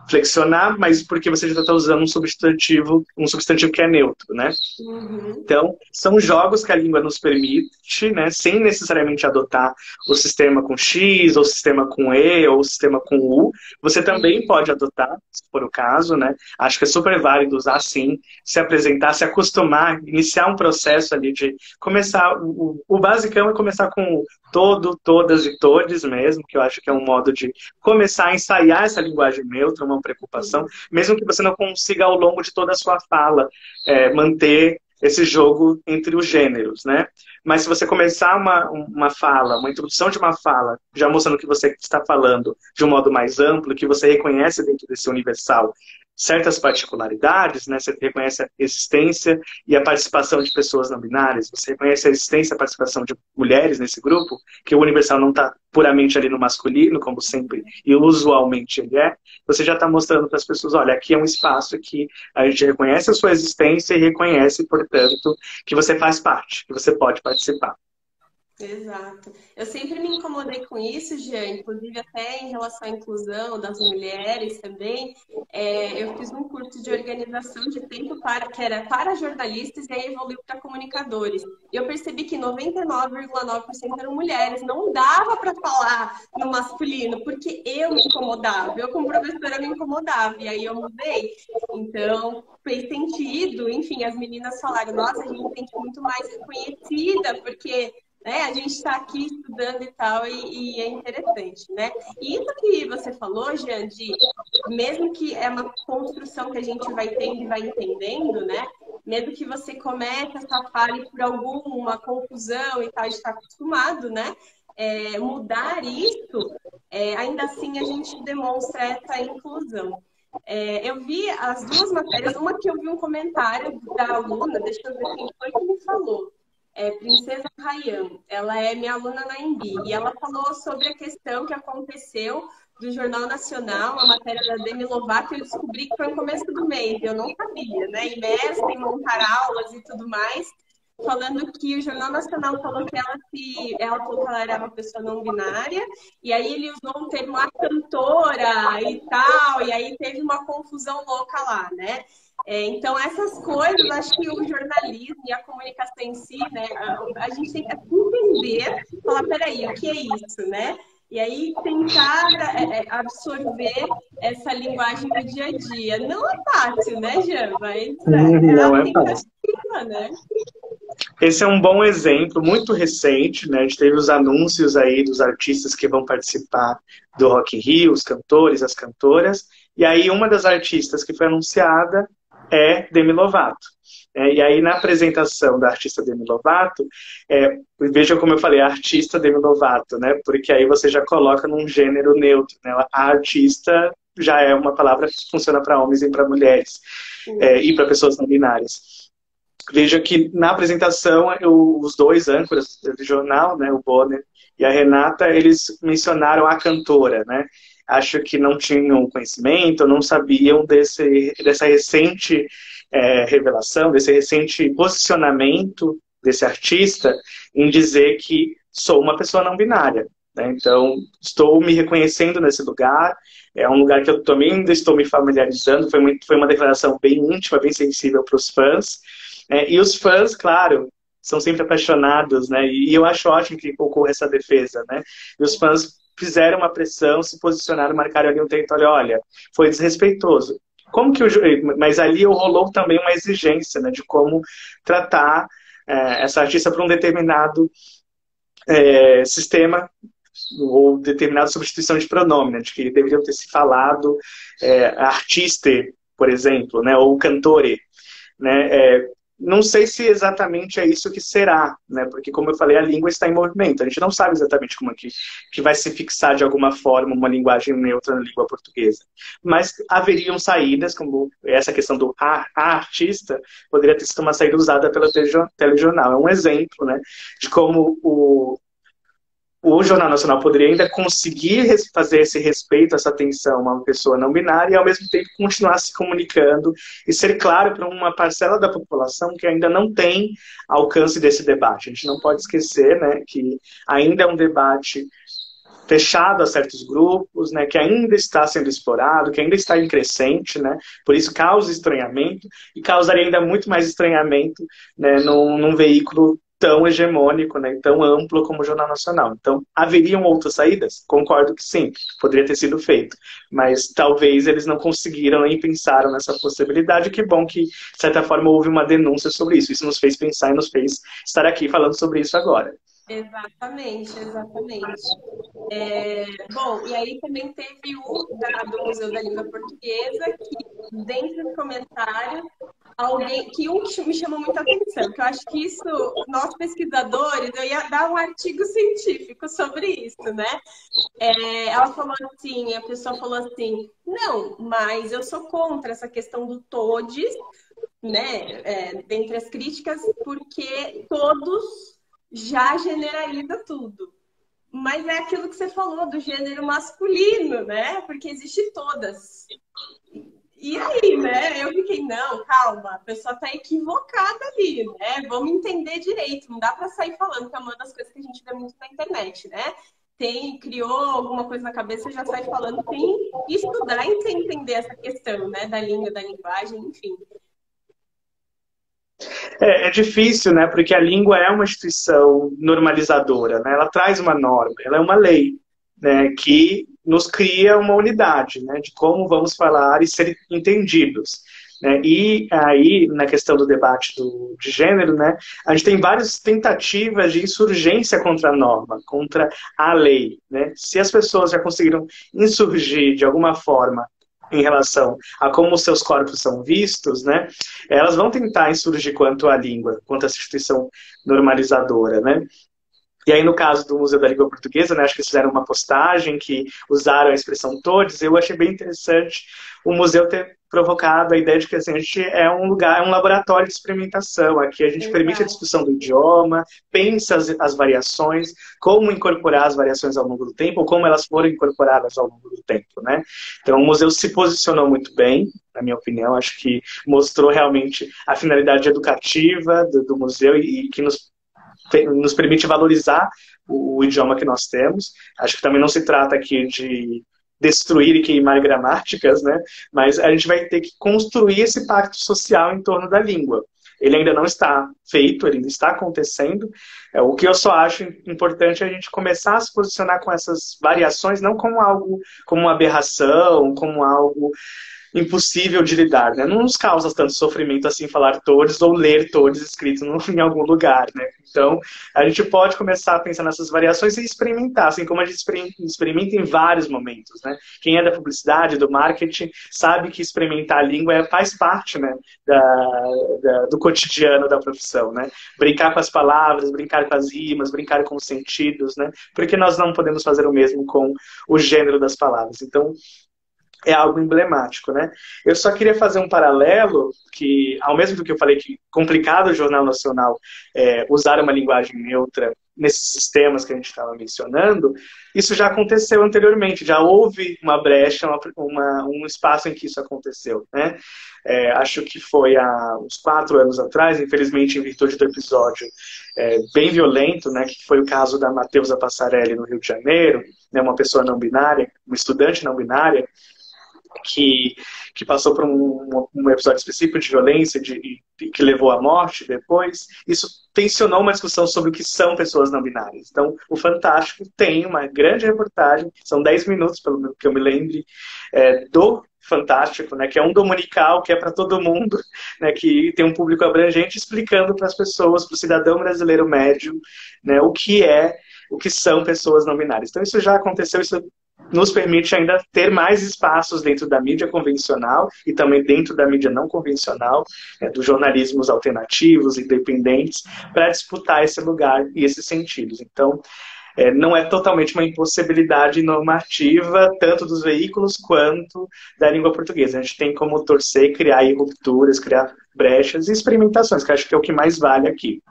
flexionar, mas porque você já está usando um substantivo que é neutro, né? Uhum. Então, são jogos que a língua nos permite, né, sem necessariamente adotar o sistema com X, ou o sistema com E, ou o sistema com U. Você também Sim. pode adotar, se for o caso, né? Acho que é super válido usar sim, se apresentar, se acostumar, iniciar um processo ali de começar. O basicão é começar com todo, todas e todes mesmo, que eu acho que é um modo de começar a ensaiar essa linguagem neutra, uma preocupação, Sim. mesmo que você não consiga ao longo de toda a sua fala manter esse jogo entre os gêneros, né? Mas se você começar uma fala, uma introdução de uma fala, já mostrando que você está falando de um modo mais amplo, que você reconhece dentro desse universal certas particularidades, né? Você reconhece a existência e a participação de pessoas não binárias, você reconhece a existência e a participação de mulheres nesse grupo, que o universal não está puramente ali no masculino, como sempre e usualmente ele é, você já está mostrando para as pessoas, olha, aqui é um espaço que a gente reconhece a sua existência e reconhece, portanto, que você faz parte, que você pode participar. Exato. Eu sempre me incomodei com isso, Jean, inclusive até em relação à inclusão das mulheres também. Eu fiz um curso de organização de tempo que era para jornalistas e aí evoluiu para comunicadores. E eu percebi que 99,9% eram mulheres. Não dava para falar no masculino, porque eu me incomodava. Eu, como professora, me incomodava. E aí eu mudei. Então, fez sentido. Enfim, as meninas falaram, nossa, a gente se sente muito mais reconhecida, porque a gente está aqui estudando e tal, e é interessante, né? E isso que você falou, Jean, de mesmo que é uma construção que a gente vai tendo e vai entendendo, né? Mesmo que você comece essa fala e por alguma confusão e tal, está acostumado, né? Mudar isso, ainda assim a gente demonstra essa inclusão. Eu vi as duas matérias, uma que eu vi um comentário da aluna, deixa eu ver quem foi que me falou. Princesa Rayan, ela é minha aluna na Embi, e ela falou sobre a questão que aconteceu do Jornal Nacional, a matéria da Demi Lovato, eu descobri que foi no começo do mês, eu não sabia, né? Imersa em montar aulas e tudo mais, falando que o Jornal Nacional falou que ela falou que ela era uma pessoa não binária, e aí ele usou o termo a cantora e tal, e aí teve uma confusão louca lá, né? Então, essas coisas, acho que o jornalismo e a comunicação em si, né, a gente tem que entender, falar, peraí, o que é isso, né? E aí tentar absorver essa linguagem no dia a dia. Não é fácil, né, Jean? Mas é a Não é fácil. tentativa, né? Esse é um bom exemplo, muito recente, né? A gente teve os anúncios aí dos artistas que vão participar do Rock in Rio, os cantores, as cantoras, e aí uma das artistas que foi anunciada é Demi Lovato. E aí, na apresentação da artista Demi Lovato, veja como eu falei, artista Demi Lovato, né? Porque aí você já coloca num gênero neutro, né? A artista já é uma palavra que funciona para homens e para mulheres, e para pessoas não binárias. Veja que na apresentação, os dois âncoras do jornal, né, o Bonner e a Renata, eles mencionaram a cantora, né? acho que não tinham conhecimento, não sabiam dessa recente revelação, desse recente posicionamento desse artista em dizer que sou uma pessoa não binária, né? Então, estou me reconhecendo nesse lugar, é um lugar que eu também ainda estou me familiarizando, foi uma declaração bem íntima, bem sensível para os fãs, e os fãs, claro, são sempre apaixonados, né? E eu acho ótimo que ocorra essa defesa, né? E os fãs fizeram uma pressão, se posicionaram, marcaram ali um território, olha, foi desrespeitoso. Como que mas ali rolou também uma exigência, né, de como tratar essa artista para um determinado sistema ou determinada substituição de pronome, né, de que deveriam ter se falado artiste, por exemplo, né, ou cantore, né, não sei se exatamente é isso que será, né? Porque, como eu falei, a língua está em movimento. A gente não sabe exatamente como é que vai se fixar de alguma forma uma linguagem neutra na língua portuguesa. Mas haveriam saídas, como essa questão do a artista, poderia ter sido uma saída usada pelo telejornal. É um exemplo, né, de como o Jornal Nacional poderia ainda conseguir fazer esse respeito, essa atenção a uma pessoa não binária e, ao mesmo tempo, continuar se comunicando e ser claro para uma parcela da população que ainda não tem alcance desse debate. A gente não pode esquecer, né, que ainda é um debate fechado a certos grupos, né, que ainda está sendo explorado, que ainda está em crescente, né, por isso causa estranhamento e causaria ainda muito mais estranhamento, né, num veículo tão hegemônico, né, tão amplo como o Jornal Nacional. Então, haveriam outras saídas? Concordo que sim, poderia ter sido feito, mas talvez eles não conseguiram nem pensaram nessa possibilidade. Que bom que, de certa forma, houve uma denúncia sobre isso. Isso nos fez pensar e nos fez estar aqui falando sobre isso agora. Exatamente, exatamente. Bom, e aí também teve o do Museu da Língua Portuguesa, que dentro do comentário, que me chamou muita atenção, que eu acho que isso, nós pesquisadores, eu ia dar um artigo científico sobre isso, né? Ela falou assim, a pessoa falou assim, não, mas eu sou contra essa questão do todes, né? Dentre as críticas, porque todos já generaliza tudo. Mas é aquilo que você falou do gênero masculino, né? Porque existe todas. E aí, né? Eu fiquei, não, calma, a pessoa tá equivocada ali, né? Vamos entender direito. Não dá para sair falando, que é uma das coisas que a gente vê muito na internet, né? Criou alguma coisa na cabeça, já sai falando, sem estudar e sem entender essa questão, né? Da língua, da linguagem, enfim. É difícil, né? Porque a língua é uma instituição normalizadora, né? Ela traz uma norma, ela é uma lei, né? Que nos cria uma unidade, né? De como vamos falar e ser entendidos, né? E aí, na questão do debate de gênero, né? A gente tem várias tentativas de insurgência contra a norma, contra a lei, né? Se as pessoas já conseguiram insurgir de alguma forma em relação a como os seus corpos são vistos, né, elas vão tentar insurgir quanto à língua, quanto à instituição normalizadora, né. E aí, no caso do Museu da Língua Portuguesa, né, acho que eles fizeram uma postagem que usaram a expressão todes, eu achei bem interessante o museu ter provocado a ideia de que assim, a gente é um lugar, é um laboratório de experimentação. Aqui a gente permite a discussão do idioma, pensa as variações, como incorporar as variações ao longo do tempo, ou como elas foram incorporadas ao longo do tempo, né? Então, o museu se posicionou muito bem, na minha opinião, acho que mostrou realmente a finalidade educativa do museu e que nos permite valorizar o idioma que nós temos. Acho que também não se trata aqui de destruir e queimar gramáticas, né? Mas a gente vai ter que construir esse pacto social em torno da língua. Ele ainda não está feito, ele ainda está acontecendo. O que eu só acho importante é a gente começar a se posicionar com essas variações, não como algo, como uma aberração, como algo impossível de lidar, né? Não nos causa tanto sofrimento assim falar todes ou ler todes escrito em algum lugar, né? Então, a gente pode começar a pensar nessas variações e experimentar, assim como a gente experimenta em vários momentos, né? Quem é da publicidade, do marketing, sabe que experimentar a língua faz parte, né, do cotidiano da profissão, né? Brincar com as palavras, brincar com as rimas, brincar com os sentidos, né? Porque nós não podemos fazer o mesmo com o gênero das palavras. Então, é algo emblemático, né? Eu só queria fazer um paralelo que, ao mesmo tempo que eu falei que complicado o Jornal Nacional usar uma linguagem neutra nesses sistemas que a gente estava mencionando, isso já aconteceu anteriormente, já houve uma brecha, um espaço em que isso aconteceu, né? Acho que foi há uns 4 anos atrás, infelizmente em virtude do episódio bem violento, né, que foi o caso da Matheusa Passarelli no Rio de Janeiro, né, uma pessoa não binária, uma estudante não binária, que passou por um episódio específico de violência que levou à morte depois. Isso tensionou uma discussão sobre o que são pessoas não binárias. Então, o Fantástico tem uma grande reportagem, são 10 minutos, pelo que eu me lembre, do Fantástico, né, que é um dominical, que é para todo mundo, né, que tem um público abrangente, explicando para as pessoas, para o cidadão brasileiro médio, né, o que são pessoas não binárias. Então, isso já aconteceu, isso nos permite ainda ter mais espaços dentro da mídia convencional e também dentro da mídia não convencional, dos jornalismos alternativos, independentes, para disputar esse lugar e esses sentidos. Então, não é totalmente uma impossibilidade normativa, tanto dos veículos quanto da língua portuguesa. A gente tem como torcer, criar aí rupturas, criar brechas e experimentações, que acho que é o que mais vale aqui.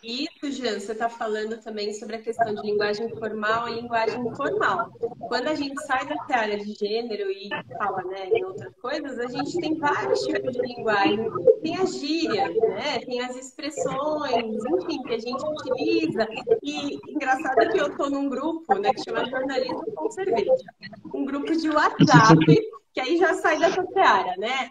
Isso, Jean, você está falando também sobre a questão de linguagem formal e linguagem informal. Quando a gente sai dessa área de gênero e fala, né, em outras coisas, a gente tem vários tipos de linguagem. Tem as gírias, né, tem as expressões, enfim, que a gente utiliza. E engraçado é que eu estou num grupo, né, que chama Jornalismo com Cerveja. Um grupo de WhatsApp, que aí já sai dessa área, né?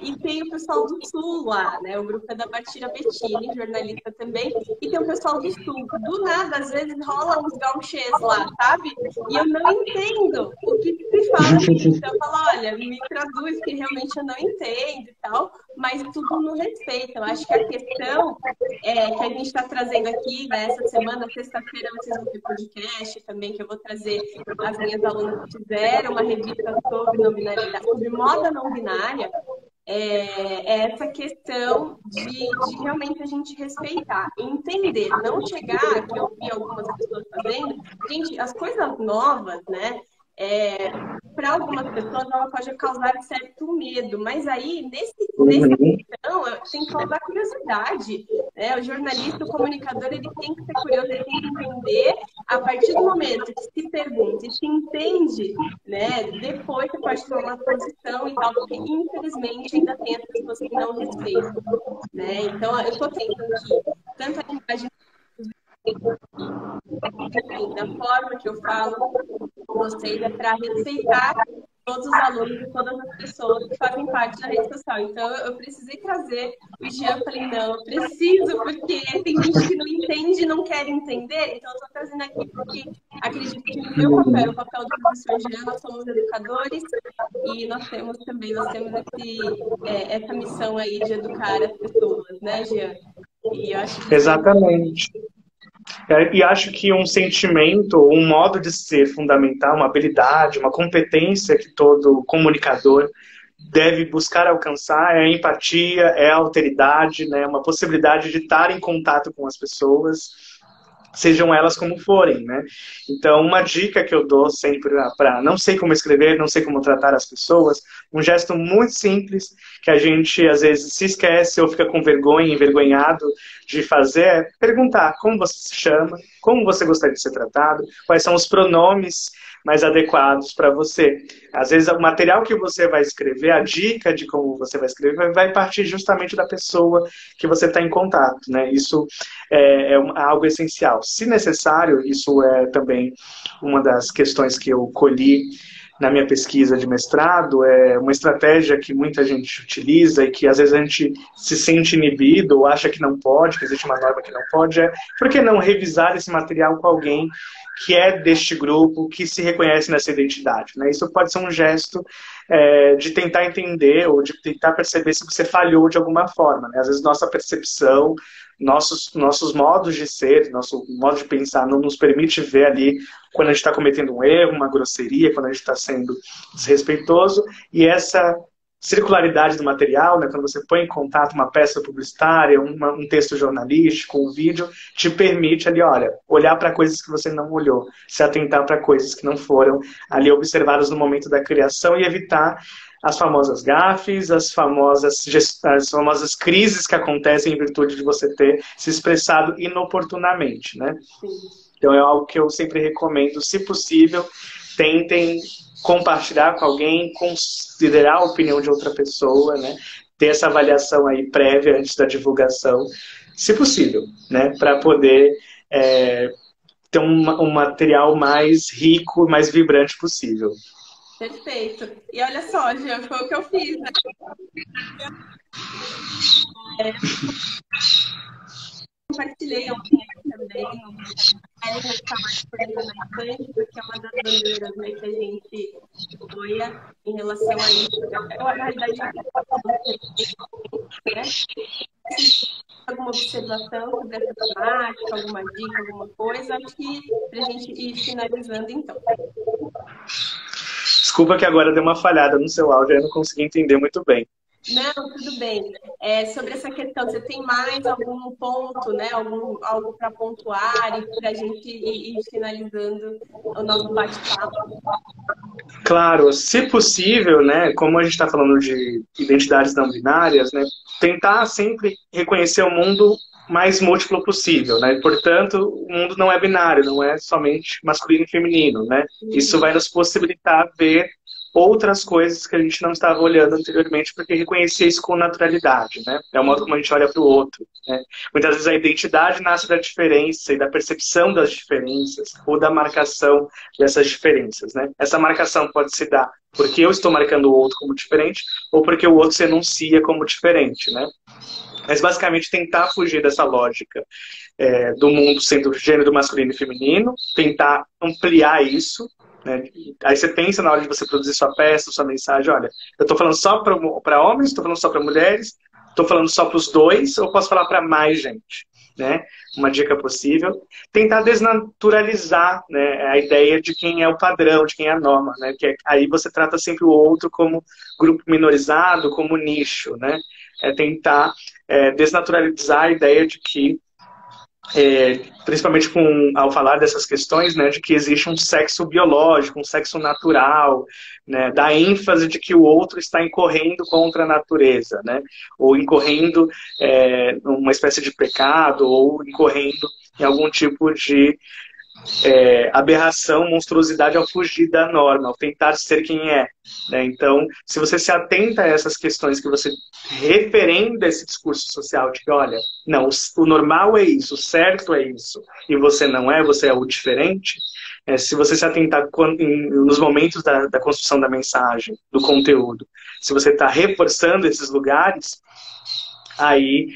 E tem o pessoal do Sul lá, né? O grupo é da Batira Bettini, jornalista também, e tem o pessoal do Sul. Do nada, às vezes rola uns gauchês lá, sabe? E eu não entendo o que se fala assim. Então eu falo, olha, me traduz, que realmente eu não entendo e tal, mas tudo no respeito. Eu acho que a questão que a gente está trazendo aqui, né, essa semana, sexta-feira, vocês vão ter podcast também, que eu vou trazer as minhas alunas que fizeram uma revista sobre não binariedade, sobre moda não binária. Essa questão de realmente a gente respeitar, entender, não chegar, que eu vi algumas pessoas fazendo, gente, as coisas novas, né? Para algumas pessoas ela pode causar certo medo, mas aí nessa questão tem que causar curiosidade, né? O jornalista, o comunicador, ele tem que ser curioso, ele tem que entender. A partir do momento que se pergunta e se entende, né? Depois você pode tomar uma posição e tal, porque infelizmente ainda tem as pessoas que não respeitam, né? Então eu estou tentando aqui tanto a linguagem da forma que eu falo com vocês é para respeitar todos os alunos e todas as pessoas que fazem parte da rede social. Então, eu precisei trazer o Jean. Falei, não, eu preciso, porque tem gente que não entende e não quer entender. Então, eu estou trazendo aqui porque acredito que o meu papel, o papel do professor Jean, nós somos educadores e nós temos essa missão aí de educar as pessoas, né, Jean? E eu acho que exatamente. E acho que um sentimento, um modo de ser fundamental, uma habilidade, uma competência que todo comunicador deve buscar alcançar é a empatia, é a alteridade, né? Uma possibilidade de estar em contato com as pessoas, sejam elas como forem, né? Então, uma dica que eu dou sempre para não sei como escrever, não sei como tratar as pessoas, um gesto muito simples que a gente às vezes se esquece ou fica com vergonha, envergonhado de fazer, é perguntar como você se chama, como você gostaria de ser tratado, quais são os pronomes mais adequados para você. Às vezes, o material que você vai escrever, a dica de como você vai escrever, vai partir justamente da pessoa que você está em contato, né? Isso é algo essencial. Se necessário, isso é também uma das questões que eu colhi na minha pesquisa de mestrado, é uma estratégia que muita gente utiliza e que às vezes a gente se sente inibido ou acha que não pode, que existe uma norma que não pode, por que não revisar esse material com alguém que é deste grupo, que se reconhece nessa identidade, né? Isso pode ser um gesto de tentar entender ou de tentar perceber se você falhou de alguma forma, né? Às vezes nossa percepção, nossos modos de ser, nosso modo de pensar não nos permite ver ali quando a gente está cometendo um erro, uma grosseria, quando a gente está sendo desrespeitoso, e essa circularidade do material, né, quando você põe em contato uma peça publicitária, um texto jornalístico, um vídeo, te permite ali, olha, olhar para coisas que você não olhou, se atentar para coisas que não foram ali observadas no momento da criação e evitar as famosas gafes, as famosas crises que acontecem em virtude de você ter se expressado inoportunamente, né? Sim. Então é algo que eu sempre recomendo, se possível, tentem compartilhar com alguém, considerar a opinião de outra pessoa, né? Ter essa avaliação aí prévia antes da divulgação, se possível, né? Para poder ter um material mais rico, mais vibrante possível. Perfeito. E olha só, Jean, foi o que eu fiz, né? Compartilhei alguém também. A Ellen vai falar por ainda mais frente, porque é uma das bandeiras, né, que a gente apoia em relação a isso. Na realidade, né? Alguma observação sobre essa temática, alguma dica, alguma coisa? Acho que para a gente ir finalizando, então. Desculpa que agora deu uma falhada no seu áudio, eu não consegui entender muito bem. Não, tudo bem. Sobre essa questão, você tem mais algum ponto, né? Algo para pontuar e para a gente ir finalizando o nosso bate-papo? Claro, se possível, né, como a gente está falando de identidades não binárias, né, tentar sempre reconhecer o mundo mais múltiplo possível, né? Portanto, o mundo não é binário, não é somente masculino e feminino, né? Isso vai nos possibilitar ver outras coisas que a gente não estava olhando anteriormente, porque reconhecer isso com naturalidade, né? É o modo como a gente olha para o outro, né? Muitas vezes a identidade nasce da diferença e da percepção das diferenças ou da marcação dessas diferenças, né? Essa marcação pode se dar porque eu estou marcando o outro como diferente ou porque o outro se enuncia como diferente, né? Mas basicamente tentar fugir dessa lógica do mundo sendo gênero masculino e feminino, tentar ampliar isso, né? Aí você pensa na hora de você produzir sua peça, sua mensagem, olha, eu estou falando só para homens, estou falando só para mulheres, estou falando só para os dois, ou posso falar para mais gente, né? Uma dica possível. Tentar desnaturalizar, né, a ideia de quem é o padrão, de quem é a norma, né? Que aí você trata sempre o outro como grupo minorizado, como nicho, né? É tentar desnaturalizar a ideia de que principalmente ao falar dessas questões, né, de que existe um sexo biológico, um sexo natural, né, da ênfase de que o outro está incorrendo contra a natureza, né, ou incorrendo numa espécie de pecado, ou incorrendo em algum tipo de aberração, monstruosidade ao fugir da norma, ao tentar ser quem é, né? Então, se você se atenta a essas questões, que você referenda esse discurso social de que, olha, não, o normal é isso, o certo é isso, e você não é, você é o diferente, se você se atentar nos momentos da construção da mensagem, do conteúdo, se você está reforçando esses lugares, aí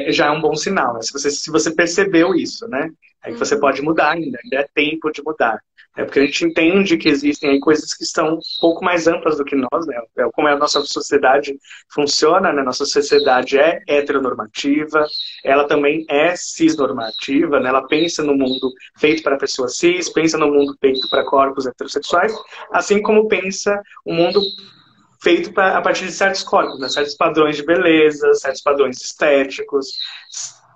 já é um bom sinal, né? Se você percebeu isso, né? Aí você pode mudar ainda é tempo de mudar. Porque a gente entende que existem aí coisas que estão um pouco mais amplas do que nós, né? Como a nossa sociedade funciona, né? Nossa sociedade é heteronormativa, ela também é cisnormativa, né? Ela pensa no mundo feito para pessoas cis, pensa no mundo feito para corpos heterossexuais, assim como pensa o mundo feito a partir de certos corpos, né? Certos padrões de beleza, certos padrões estéticos.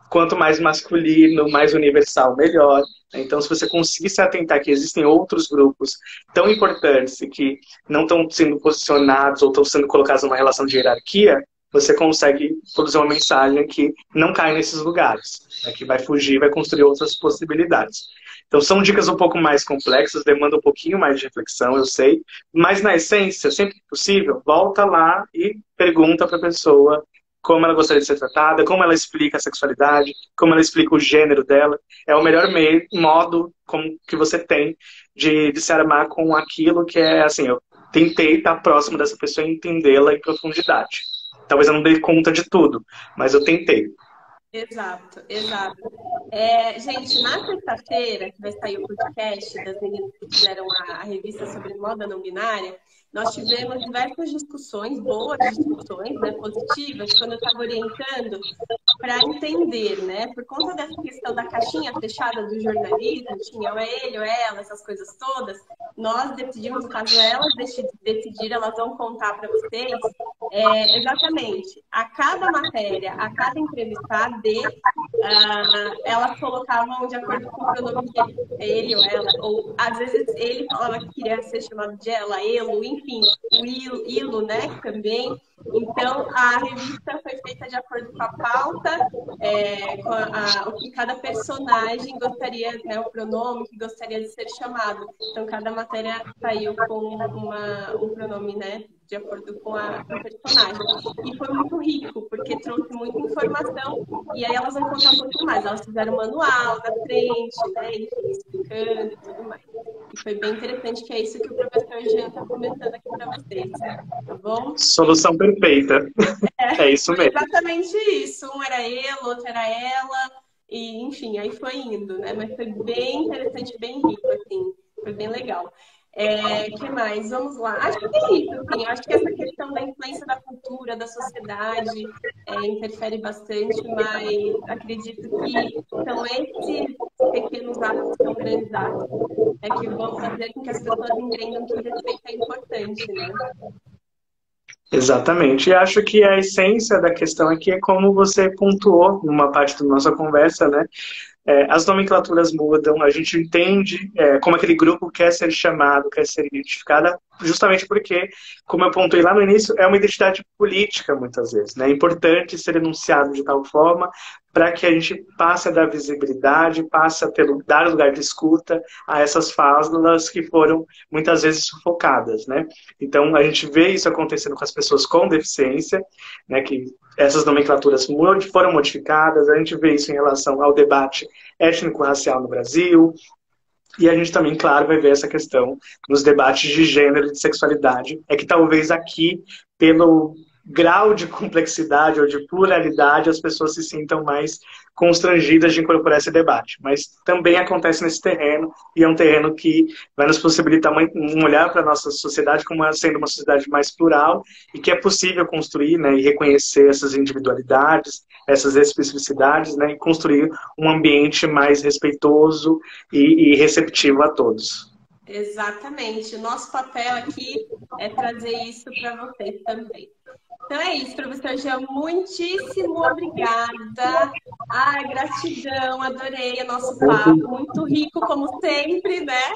Quanto mais masculino, mais universal, melhor. Então, se você conseguir se atentar que existem outros grupos tão importantes e que não estão sendo posicionados ou estão sendo colocados numa relação de hierarquia, você consegue produzir uma mensagem que não cai nesses lugares, né? Que vai fugir, vai construir outras possibilidades. Então, são dicas um pouco mais complexas, demandam um pouquinho mais de reflexão, eu sei, mas na essência, sempre que possível, volta lá e pergunta para a pessoa como ela gostaria de ser tratada, como ela explica a sexualidade, como ela explica o gênero dela. É o melhor modo que você tem de se armar com aquilo que é, assim, eu tentei estar próximo dessa pessoa e entendê-la em profundidade. Talvez eu não dê conta de tudo, mas eu tentei. Exato, exato. Gente, na sexta-feira, que vai sair o podcast das meninas que fizeram a revista sobre moda não binária, nós tivemos diversas discussões, boas discussões, né, positivas, quando eu estava orientando para entender, né, por conta dessa questão da caixinha fechada do jornalismo, tinha ele ou ela, essas coisas todas, nós decidimos, caso elas decidirem, elas vão contar para vocês exatamente a cada matéria, a cada entrevistado, elas colocavam de acordo com o pronome dele, ele ou ela, ou às vezes ele falava que queria ser chamado de ela, ele, enfim, o ILO, né, também. Então, a revista foi feita de acordo com a pauta, o que cada personagem gostaria, né, o pronome que gostaria de ser chamado. Então, cada matéria saiu com um pronome, né, de acordo com com a personagem. E foi muito rico, porque trouxe muita informação, e aí elas vão contar um pouquinho mais. Elas fizeram um manual na frente, né, enfim, explicando e tudo mais. E foi bem interessante, que é isso que o professor Jean está comentando aqui para vocês, tá bom? Solução perfeita. É isso Foi mesmo. exatamente isso. Um era ele, outro era ela, e enfim, aí foi indo, né? Mas foi bem interessante, bem rico, assim, foi bem legal. Que mais? Vamos lá. Acho que é isso, assim. Acho que essa questão da influência da cultura, da sociedade, interfere bastante, mas acredito que são esses pequenos atos, são grandes atos, que vão fazer com que as pessoas entendam que o respeito é importante, né? Exatamente. E acho que a essência da questão aqui é como você pontuou numa parte da nossa conversa, né? As nomenclaturas mudam, a gente entende como aquele grupo quer ser chamado, quer ser identificado, justamente porque, como eu pontuei lá no início, é uma identidade política, muitas vezes, né? É importante ser enunciado de tal forma para que a gente passe a dar visibilidade, passe a dar lugar de escuta a essas falas que foram, muitas vezes, sufocadas, né? Então, a gente vê isso acontecendo com as pessoas com deficiência, né, que essas nomenclaturas foram modificadas, a gente vê isso em relação ao debate étnico-racial no Brasil, e a gente também, claro, vai ver essa questão nos debates de gênero e de sexualidade. É que talvez aqui, pelo grau de complexidade ou de pluralidade, as pessoas se sintam mais constrangidas de incorporar esse debate. Mas também acontece nesse terreno, e é um terreno que vai nos possibilitar um olhar para a nossa sociedade como sendo uma sociedade mais plural e que é possível construir, né, e reconhecer essas individualidades, essas especificidades, né, e construir um ambiente mais respeitoso e receptivo a todos. Exatamente. O nosso papel aqui é trazer isso para vocês também. Então é isso, professor Jean. Muitíssimo obrigada. Ai, gratidão, adorei o nosso papo. Muito rico, como sempre, né?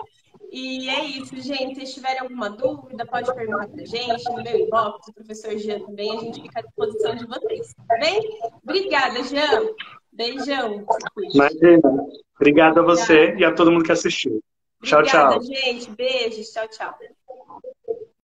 E é isso, gente. Se tiverem alguma dúvida, pode perguntar pra gente no meu inbox, o professor Jean também. A gente fica à disposição de vocês, tá bem? Obrigada, Jean. Beijão. Imagina. Obrigado a você e a todo mundo que assistiu. Tchau, Obrigada, tchau. gente. Beijos. Tchau, tchau.